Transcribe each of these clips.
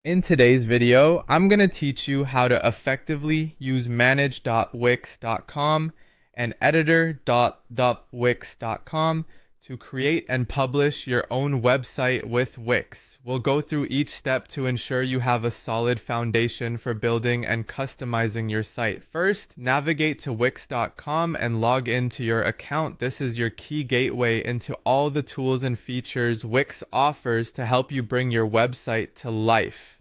In today's video, I'm going to teach you how to effectively use manage.wix.com and editor.wix.com to create and publish your own website with Wix. We'll go through each step to ensure you have a solid foundation for building and customizing your site. First, navigate to wix.com and log into your account. This is your key gateway into all the tools and features Wix offers to help you bring your website to life.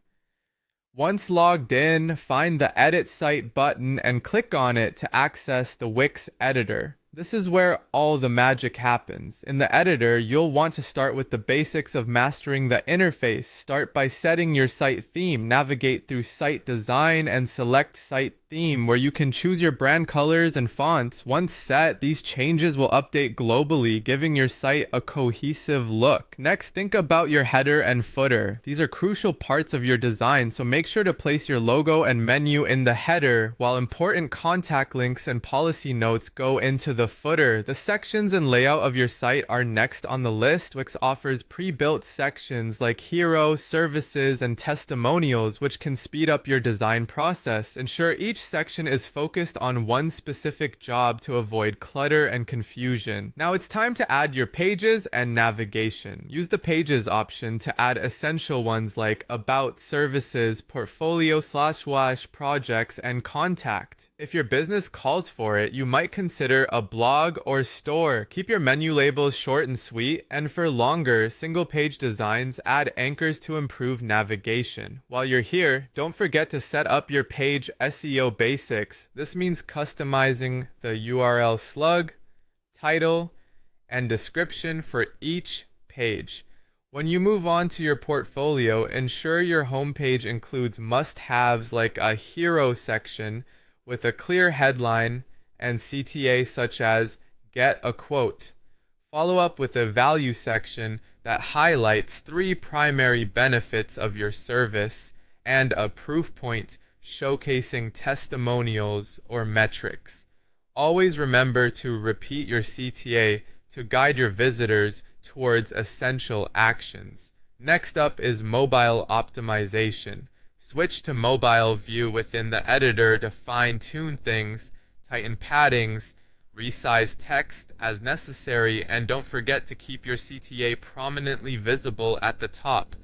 Once logged in, find the Edit Site button and click on it to access the Wix editor. This is where all the magic happens. In the editor, you'll want to start with the basics of mastering the interface. Start by setting your site theme. Navigate through site design and select site theme, where you can choose your brand colors and fonts. Once set, these changes will update globally, giving your site a cohesive look. Next, think about your header and footer. These are crucial parts of your design, so make sure to place your logo and menu in the header, while important contact links and policy notes go into the footer. The sections and layout of your site are next on the list. Wix offers pre-built sections like hero, services, and testimonials, which can speed up your design process. Ensure each section is focused on one specific job to avoid clutter and confusion. Now it's time to add your pages and navigation. Use the pages option to add essential ones like about, services, portfolio/wash, projects, and contact. If your business calls for it, you might consider a blog or store. Keep your menu labels short and sweet, and for longer, single-page designs, add anchors to improve navigation. While you're here, don't forget to set up your page SEO basics. This means customizing the URL slug, title, and description for each page. When you move on to your portfolio, ensure your homepage includes must-haves like a hero section with a clear headline and CTA such as get a quote. Follow up with a value section that highlights 3 primary benefits of your service and a proof point showcasing testimonials or metrics. Always remember to repeat your CTA to guide your visitors towards essential actions. Next up is mobile optimization. Switch to mobile view within the editor to fine-tune things, tighten paddings, resize text as necessary, and don't forget to keep your CTA prominently visible at the top.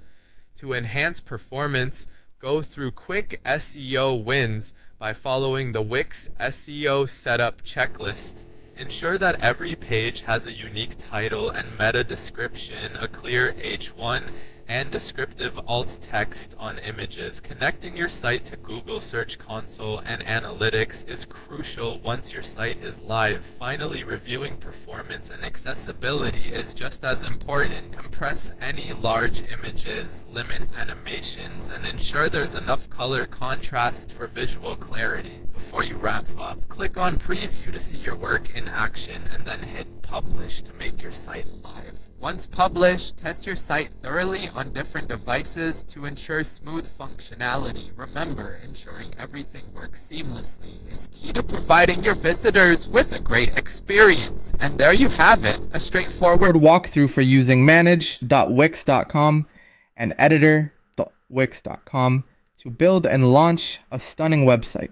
To enhance performance, go through quick SEO wins by following the Wix SEO setup checklist. Ensure that every page has a unique title and meta description, a clear H1, and descriptive alt text on images. Connecting your site to Google Search Console and analytics is crucial once your site is live. Finally, reviewing performance and accessibility is just as important. Compress any large images, limit animations, and ensure there's enough color contrast for visual clarity. Before you wrap up, click on Preview to see your work in action, and then hit Publish to make your site live. Once published, test your site thoroughly on different devices to ensure smooth functionality. Remember, ensuring everything works seamlessly is key to providing your visitors with a great experience. And there you have it, a straightforward walkthrough for using manage.wix.com and editor.wix.com to build and launch a stunning website.